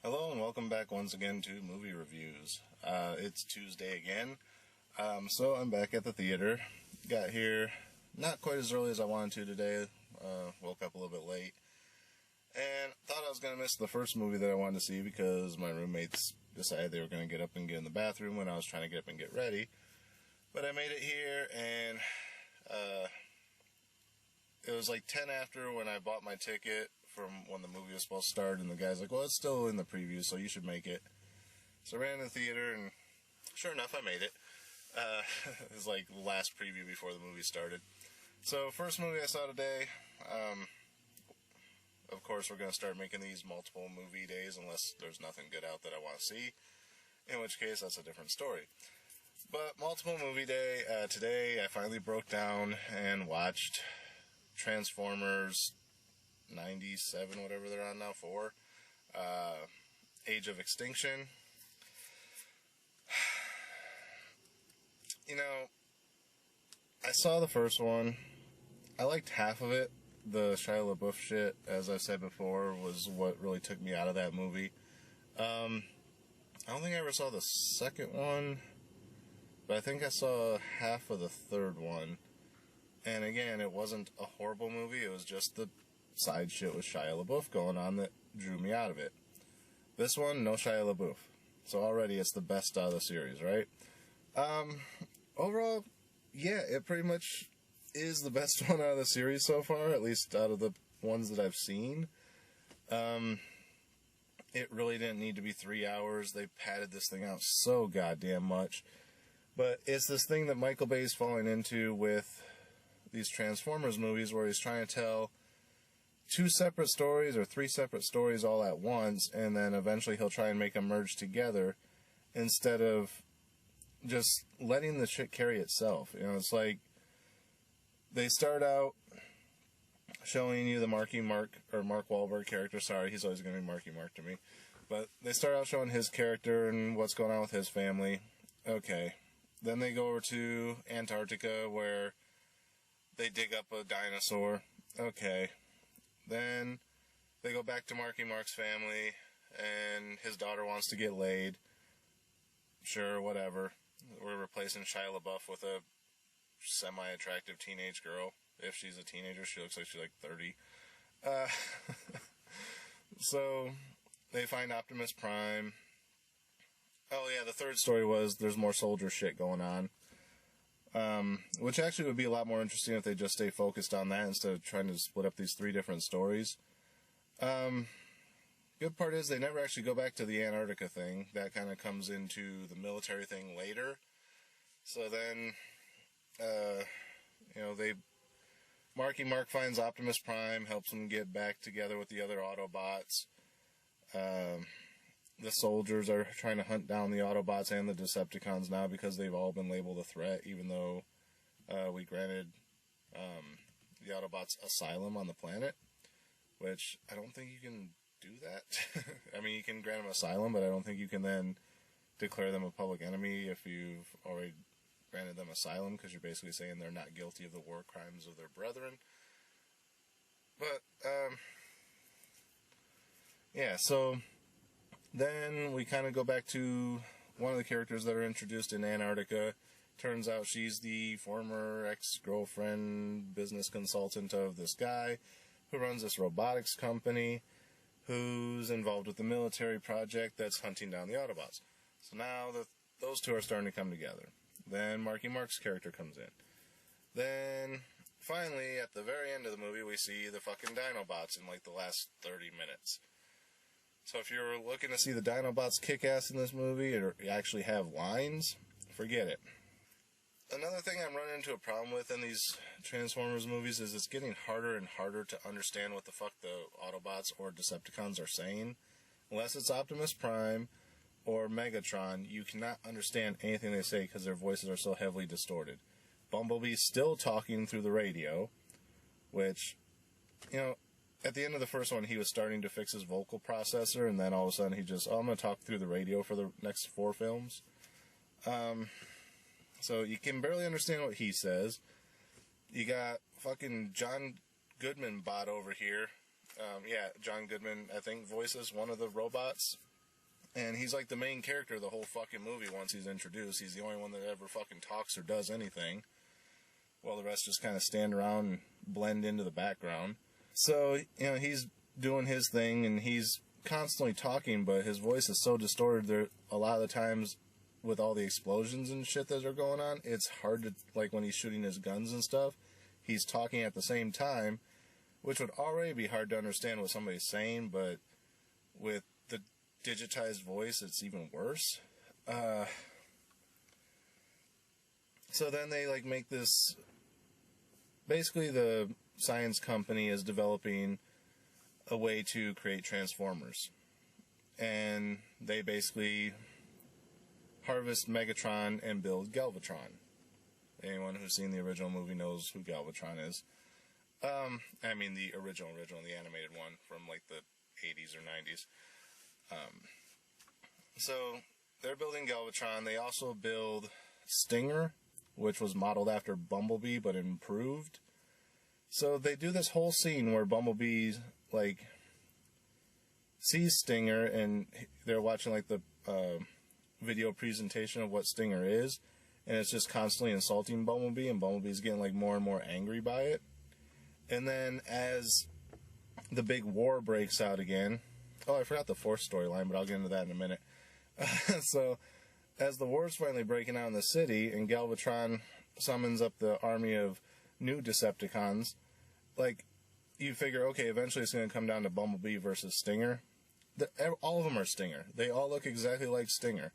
Hello and welcome back once again to Movie Reviews. It's Tuesday again, so I'm back at the theater. Got here not quite as early as I wanted to today, woke up a little bit late, and thought I was going to miss the first movie that I wanted to see because my roommates decided they were going to get up and get in the bathroom when I was trying to get up and get ready. But I made it here, and it was like 10 after when I bought my ticket from when the movie was supposed to start, and the guy's like, well, it's still in the preview, so you should make it. So I ran to the theater, and sure enough, I made it. It was like the last preview before the movie started. So, first movie I saw today, of course, we're going to start making these multiple movie days unless there's nothing good out that I want to see, in which case that's a different story. But multiple movie day, today I finally broke down and watched Transformers 97, whatever they're on now, 4, Age of Extinction. You know, I saw the first one. I liked half of it. The Shia LaBeouf shit, as I said before, was what really took me out of that movie. I don't think I ever saw the second one, but I think I saw half of the third one. And again, it wasn't a horrible movie, it was just the side shit with Shia LaBeouf going on that drew me out of it. This one, no Shia LaBeouf. So already it's the best out of the series, right? Overall, yeah, it pretty much is the best one out of the series so far, at least out of the ones that I've seen. It really didn't need to be 3 hours. They padded this thing out so goddamn much. But it's this thing that Michael Bay's falling into with these Transformers movies where he's trying to tell 2 separate stories or 3 separate stories all at once, and then eventually he'll try and make them merge together instead of just letting the shit carry itself. You know, it's like they start out showing you the Mark Wahlberg character. Sorry, he's always going to be Marky Mark to me. But they start out showing his character and what's going on with his family. Okay. Then they go over to Antarctica where they dig up a dinosaur. Okay. Then they go back to Marky Mark's family, and his daughter wants to get laid. Sure, whatever. We're replacing Shia LaBeouf with a semi-attractive teenage girl. If she's a teenager, she looks like she's like 30. So they find Optimus Prime. Oh yeah, the third story was there's more soldier shit going on. Which actually would be a lot more interesting if they just stay focused on that instead of trying to split up these 3 different stories. Good part is they never actually go back to the Antarctica thing. That kind of comes into the military thing later. So then, Marky Mark finds Optimus Prime, helps him get back together with the other Autobots. The soldiers are trying to hunt down the Autobots and the Decepticons now because they've all been labeled a threat, even though we granted the Autobots asylum on the planet, which I don't think you can do that. I mean, you can grant them asylum, but I don't think you can then declare them a public enemy if you've already granted them asylum, because you're basically saying they're not guilty of the war crimes of their brethren. But, yeah, so then we kind of go back to one of the characters that are introduced in Antarctica. Turns out she's the former ex-girlfriend business consultant of this guy who runs this robotics company who's involved with the military project that's hunting down the Autobots. So now those two are starting to come together. Then Marky Mark's character comes in. Then finally, at the very end of the movie, we see the fucking Dinobots in like the last 30 minutes. So if you're looking to see the Dinobots kick ass in this movie or actually have lines, forget it. Another thing I'm running into a problem with in these Transformers movies is it's getting harder and harder to understand what the fuck the Autobots or Decepticons are saying. Unless it's Optimus Prime or Megatron, you cannot understand anything they say because their voices are so heavily distorted. Bumblebee's still talking through the radio, which, you know, at the end of the first one, he was starting to fix his vocal processor, and then all of a sudden he just, I'm going to talk through the radio for the next 4 films. So you can barely understand what he says. You got fucking John Goodman bot over here. Yeah, John Goodman, I think, voices one of the robots. And he's like the main character of the whole fucking movie once he's introduced. He's the only one that ever fucking talks or does anything, while the rest just kind of stand around and blend into the background. So, he's doing his thing, and he's constantly talking, but his voice is so distorted there a lot of the times with all the explosions and shit that are going on. It's hard to, like, when he's shooting his guns and stuff, he's talking at the same time, which would already be hard to understand what somebody's saying, but with the digitized voice, it's even worse. So then they, like, make this... Basically, the science company is developing a way to create Transformers. And they basically harvest Megatron and build Galvatron. Anyone who's seen the original movie knows who Galvatron is. I mean the original, the animated one from like the 80s or 90s. So they're building Galvatron. They also build Stinger, which was modeled after Bumblebee but improved. So they do this whole scene where Bumblebee like sees Stinger, and they're watching like the video presentation of what Stinger is, and it's just constantly insulting Bumblebee, and Bumblebee's getting like more and more angry by it. And then as the big war breaks out again, I forgot the fourth storyline, but I'll get into that in a minute. So as the war's finally breaking out in the city, and Galvatron summons up the army of new Decepticons, like, you figure, okay, eventually it's going to come down to Bumblebee versus Stinger. All of them are Stinger. They all look exactly like Stinger,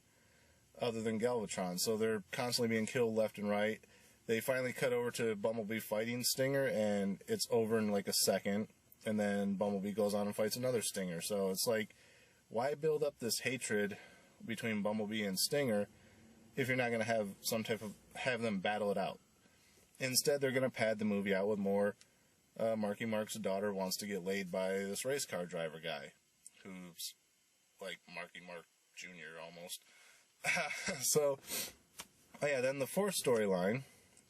other than Galvatron. So they're constantly being killed left and right. They finally cut over to Bumblebee fighting Stinger, and it's over in like a second. And then Bumblebee goes on and fights another Stinger. So it's like, why build up this hatred between Bumblebee and Stinger if you're not going to have have them battle it out? Instead, they're going to pad the movie out with more. Marky Mark's daughter wants to get laid by this race car driver guy, who's like Marky Mark Jr. almost. So, then the fourth storyline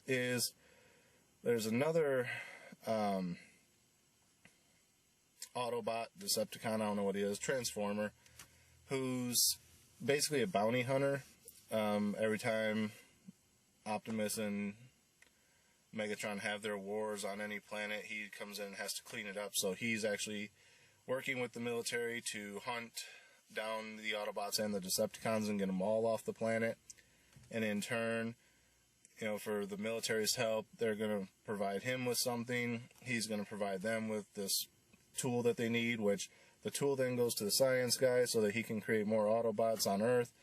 is there's another Autobot, Decepticon, I don't know what he is, Transformer, who's basically a bounty hunter. Every time Optimus and Megatron have their wars on any planet, he comes in and has to clean it up. So he's actually working with the military to hunt down the Autobots and the Decepticons and get them all off the planet. And in turn, for the military's help, they're going to provide him with something. He's going to provide them with this tool that they need, which the tool then goes to the science guy so that he can create more Autobots on Earth,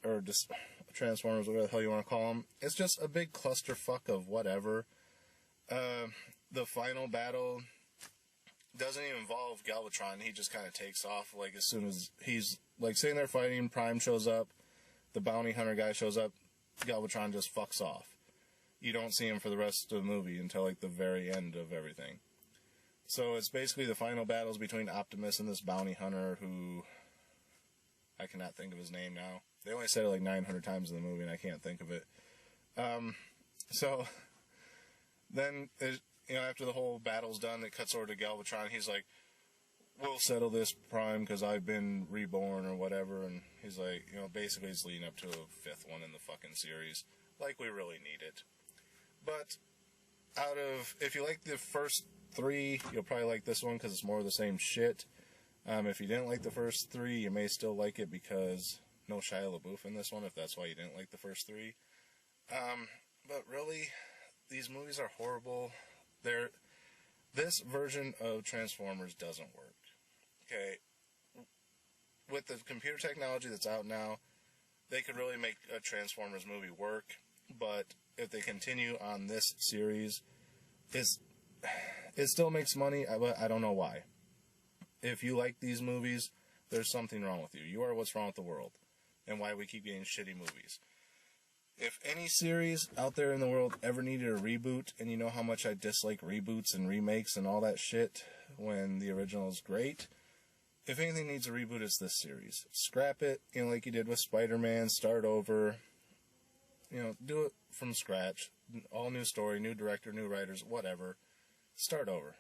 or just Transformers, whatever the hell you want to call them. It's just a big clusterfuck of whatever. The final battle doesn't even involve Galvatron. He just kind of takes off, like, as soon as he's, like, sitting there fighting, Prime shows up, the bounty hunter guy shows up, Galvatron just fucks off. You don't see him for the rest of the movie until, like, the very end of everything. So it's basically the final battles between Optimus and this bounty hunter who... I cannot think of his name now. They only said it like 900 times in the movie, and I can't think of it. So then, after the whole battle's done, it cuts over to Galvatron. He's like, we'll settle this, Prime, because I've been reborn or whatever. And he's like, basically it's leading up to a fifth one in the fucking series. Like, we really need it. But if you like the first three, you'll probably like this one because it's more of the same shit. If you didn't like the first three, you may still like it because no Shia LaBeouf in this one, if that's why you didn't like the first three. But really, these movies are horrible. This version of Transformers doesn't work. Okay, with the computer technology that's out now, they could really make a Transformers movie work, but if they continue on this series, it still makes money, but I don't know why. If you like these movies, there's something wrong with you. You are what's wrong with the world, and why we keep getting shitty movies. If any series out there in the world ever needed a reboot, and you know how much I dislike reboots and remakes and all that shit when the original is great, if anything needs a reboot, it's this series. Scrap it, like you did with Spider-Man, start over, do it from scratch. All new story, new director, new writers, whatever. Start over.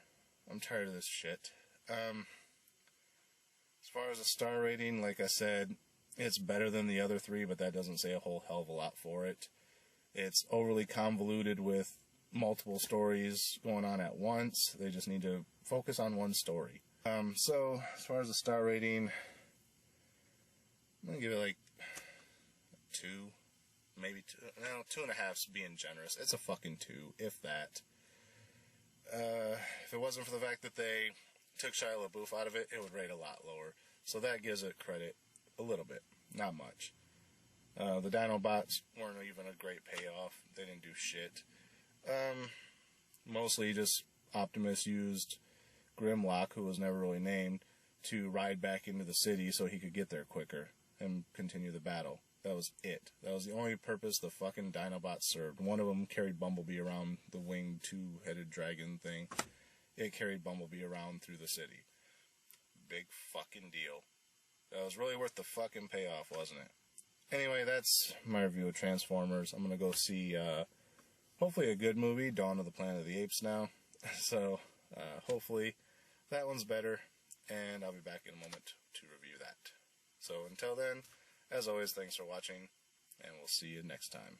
I'm tired of this shit. As far as a star rating, like I said, it's better than the other three, but that doesn't say a whole hell of a lot for it. It's overly convoluted with multiple stories going on at once. They just need to focus on one story. So, as far as the star rating, I'm going to give it like 2, maybe 2. No, 2.5's being generous. It's a fucking 2, if that. If it wasn't for the fact that they took Shia LaBeouf out of it, it would rate a lot lower. So that gives it credit a little bit, not much. The Dinobots weren't even a great payoff. They didn't do shit. Mostly just Optimus used Grimlock, who was never really named, to ride back into the city so he could get there quicker and continue the battle. That was it. That was the only purpose the fucking Dinobots served. One of them carried Bumblebee around the winged two-headed dragon thing. It carried Bumblebee around through the city. Big fucking deal. That was really worth the fucking payoff, wasn't it? Anyway, that's my review of Transformers. I'm gonna go see, hopefully a good movie, Dawn of the Planet of the Apes now. So, hopefully that one's better, and I'll be back in a moment to review that. So until then, as always, thanks for watching, and we'll see you next time.